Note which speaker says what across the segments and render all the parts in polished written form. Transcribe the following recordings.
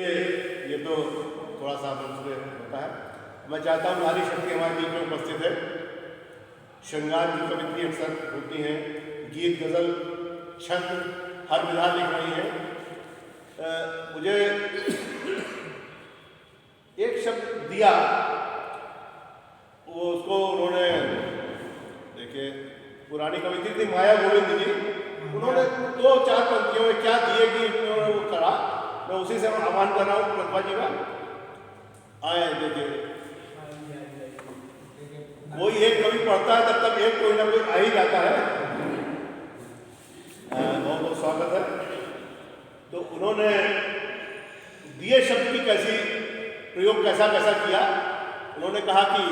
Speaker 1: देखिए, ये तो थोड़ा सा मंसूर होता है। मैं चाहता हूँ नारी शक्ति हमारे बीच में उपस्थित है। श्रृंगार की कवित्री अक्सर होती हैं, गीत, गजल, छंद हर विधा लिख रही हैं। मुझे एक शब्द दिया, वो उसको उन्होंने, देखिए पुरानी कवित्री थी माया गोविंद जी, उन्होंने 2-4 पंक्तियों में क्या दिए कि उन्होंने वो करा। मैं उसी से आह्वान कर रहा हूँ प्रतिभा जी का, आए देखिए। कोई एक कवि पढ़ता है तब तक एक कोई ना कोई आ ही जाता है। बहुत बहुत स्वागत है। तो उन्होंने दिए शब्द की कैसी प्रयोग कैसा कैसा किया। उन्होंने कहा कि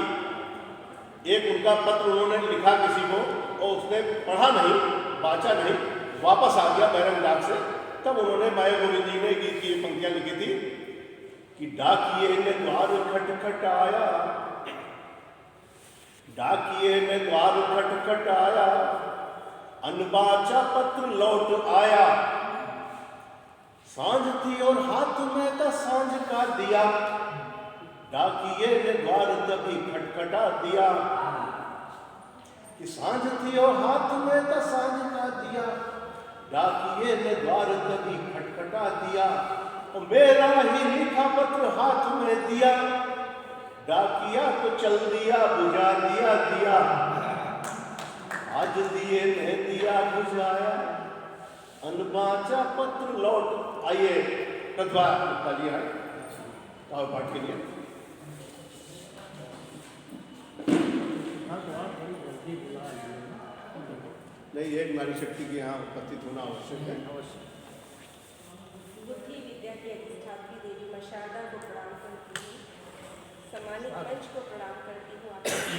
Speaker 1: एक उनका पत्र उन्होंने लिखा किसी को और उसने पढ़ा नहीं, वाचा नहीं, वापस आ गया बैरम डाक से। तब उन्होंने माया गोविंद जी ने गीत की पंक्तियां लिखी थी कि डाकिए ने द्वार खटखटाया, डाकिए ने द्वार खटखटाया, अनबाचा पत्र लौट आया, सांझ थी और हाथ में था सांझ का दिया, डाकिए ने द्वार तभी खटखटा दिया। कि सांझ थी और हाथ में था सांझ का दिया, डाकिए ने द्वार तभी खटखटा दिया, और मेरा ही लिखा पत्र हाथ में दिया, डाकिया तो चल दिया बुझा दिया दिया, आज दिए ने दिया बुझाया, अनबाचा पत्र लौट। आइए प्रतिभा तालियां है और पाठ के लिए। नहीं, एक नारी शक्ति के यहाँ उपस्थित होना आवश्यक है।
Speaker 2: बुद्धि विद्या की अधिष्ठात्री देवी मां शारदा को प्रणाम करती हूँ, सम्मानित मंच को प्रणाम करती हूँ, आपकी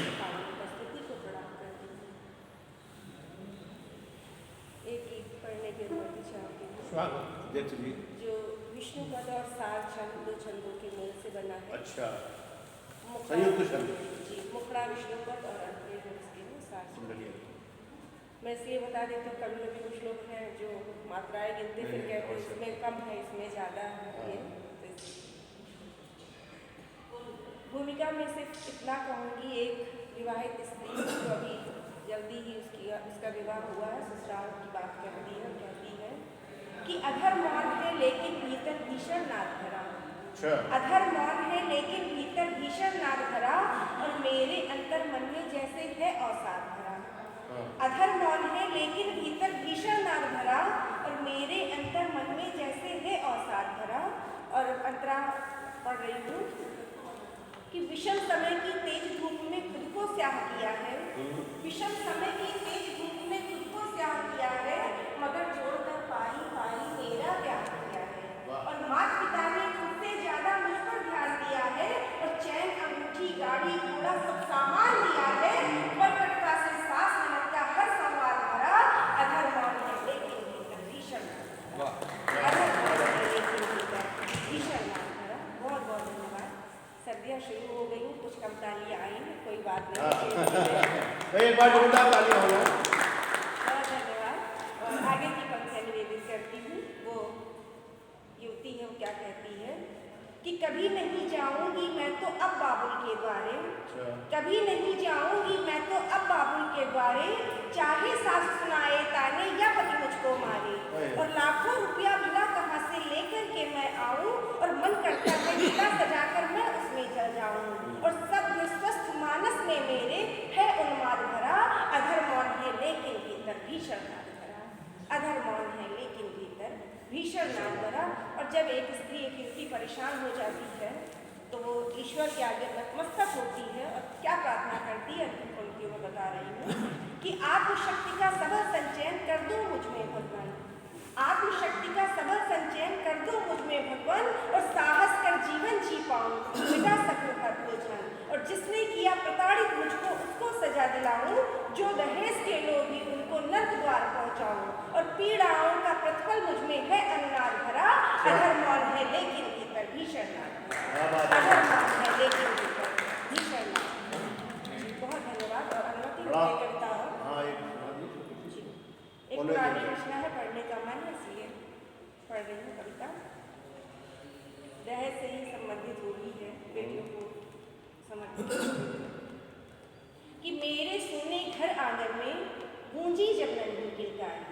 Speaker 2: उपस्थिति को प्रणाम करती हूँ। एक गीत पढ़ने की अनुमति चाहती हूँ।
Speaker 1: स्वागत जी।
Speaker 2: जो विष्णु पद और सार छंद, 2 छंदों के मेल से बना है।
Speaker 1: अच्छा, संयुक्त छंद
Speaker 2: जी, मुखड़ा विष्णु पद और अंत्य उसके सार छंद। मैं इसलिए बता देती हूँ, कभी कभी कुछ लोग हैं जो मात्राएं गिनते फिर कहते हैं इसमें कम है इसमें ज़्यादा है। भूमिका में सिर्फ इतना कहूँगी, एक विवाहित स्त्री जो अभी जल्दी ही उसका विवाह हुआ है, ससुराल की बात करती है, कहती है कि अधर मौन है लेकिन भीतर भीषण नाद भरा, अधर मौन है लेकिन भीतर भीषण नाद भरा, और मेरे अंतर मन में जैसे है अवसाद भरा। अधर मौन है लेकिन भीतर भीषण नाद भरा, और मेरे अंतर मन में जैसे है अवसाद भरा। और अंतरा पढ़ रही हूँ कि विषम समय की तेज धूप में खुद को स्याह किया है, विषम समय की तेज धूप में खुद को स्याह किया है, मगर जोड़कर पाई पाई मेरा प्यार किया है। और माता पिता ने खुद से ज्यादा मुझ पर ध्यान दिया है, और चैन अंगूठी गाड़ी घोड़ा सब सामान दिया है, पर पटका से सांस नमक का हर संवाद भरा। अधर मौन है लेकिन भीतर भीषण नाद भरा, अधर मौन है लेकिन भीतर भीषण नाद भरा। बहुत बहुत धन्यवाद। सर्दियाँ शुरू हो गई, कुछ कम तालियां आई, कोई बात नहीं।
Speaker 1: एक बार जोरदार तालियां हो जाए।
Speaker 2: बहुत धन्यवाद। और आगे की पंक्तियां निवेदित करती हूँ। वो युवती है, वो क्या कहती है कि कभी नहीं जाऊंगी मैं तो अब बाबुल के द्वारे, कभी नहीं जाऊंगी मैं तो अब बाबुल के द्वारे, चाहे सास सुनाए ताने या पति मुझको मारे, और लाखों रुपया भला कहाँ से लेकर के मैं आऊं, और मन करता है दिला सजाकर मैं उसमें जल जाऊं, और सब स्वस्थ मानस में मेरे है उन्माद भरा। अधर मौन है लेकिन भीतर भीषण नाद भरा, अधर मौन है लेकिन भीतर भीषण नाद भरा। और जब एक स्त्री एक युवती परेशान हो जाती है तो वो ईश्वर के आगे नतमस्तक होती है, और क्या प्रार्थना करती है, अंतिम पंक्तियों में बता रही हूँ कि आत्मशक्ति का सबल संचयन कर दो मुझ में भगवान, आत्मशक्ति का सबल संचयन कर दो मुझ में भगवान, और साहस कर जीवन जी पाऊँ, मिटा सकूँ हर उलझन, और जिसने किया प्रताड़ित मुझको उसको सजा दिलाऊं, जो दहेज के लोभी उनको नर्क द्वार पहुँचाऊँ, और पीड़ाओं का प्रतिफल मुझ में है अनुनाद भरा। अधर मौन है लेकिन भीतर भीषण नाद भरा, अधर मौन है लेकिन भीतर भीषण नाद भरा। बहुत धन्यवाद। और अनुमति करता हूँ, एक पुरानी रचना है, पढ़ने का मन है इसलिए पढ़ रही हूँ कविता। दहेज से ही संबंधित होगी है, बेटियों को समर्पित। कि मेरे सोने घर आंगन में गूंजी जब नन्ही किलकारी,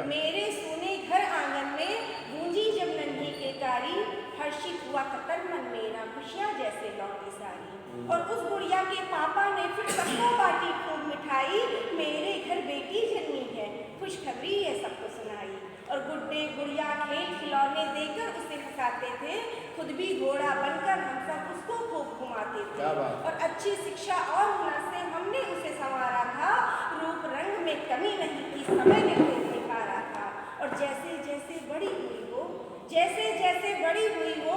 Speaker 2: मेरे सोने घर आंगन में गूंजी जब नन्ही किलकारी, हर्षित हुआ कतर मन मेरा खुशियाँ जैसे लौटी सारी। और उस गुड़िया के पापा ने फिर सबको बाटी खूब मिठाई, मेरे घर बेटी जन्मी है खुशखबरी ये सबको सुनाई। और गुड्डे गुड़िया खेल खिलौने देकर उसे हंसाते थे, खुद भी घोड़ा बनकर हम सब उसको खूब घुमाते थे। और अच्छी शिक्षा और हुनर से हमने उसे संवारा था, रूप रंग में कमी नहीं थी समय ने उसे निखारा था। और जैसे जैसे बड़ी हुई वो, जैसे जैसे बड़ी हुई वो,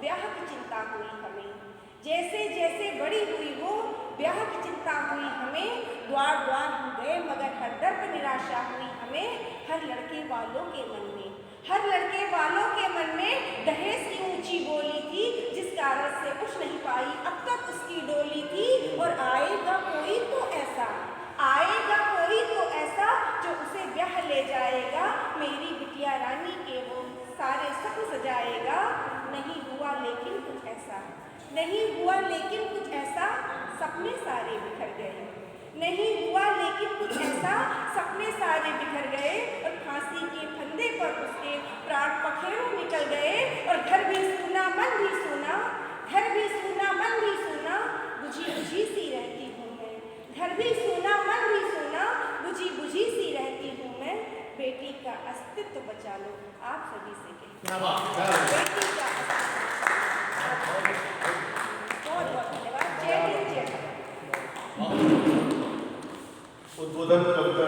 Speaker 2: ब्याह की चिंता हुई हमें, जैसे जैसे बड़ी हुई वो, ब्याह की चिंता हुई हमें। द्वार द्वार हम गए मगर हर दर पर निराशा हुई हमें। हर लड़के वालों के मन में, हर लड़के वालों के मन में दहेज की ऊंची बोली थी, जिस कारण से उठ नहीं पाई अब तक उसकी डोली थी। और आएगा कोई तो ऐसा, आएगा कोई तो ऐसा, जो उसे ब्याह ले जाएगा, मेरी बिटिया रानी के वो सारे सपने सजाएगा। नहीं हुआ लेकिन कुछ ऐसा, नहीं हुआ लेकिन कुछ ऐसा, सपने सारे बिखर गए। नहीं हुआ लेकिन कुछ ऐसा, सपने सारे बिखर गए। और फांसी के फंदे पर उसके प्राण पखेरु निकल गए। और घर भी सूना मन भी सूना, घर भी सूना मन भी सूना, बुझी बुझी सी रहती हूँ मैं, घर भी सूना मन भी सूना, बुझी बुझी सी रहती हूँ मैं। बेटी का अस्तित्व बचा लो, आप सभी से कहती हूँ, बेटी का बहुत बहुत धन्यवाद। जय हिंद, जय भारत।
Speaker 1: उद्बोधन कविता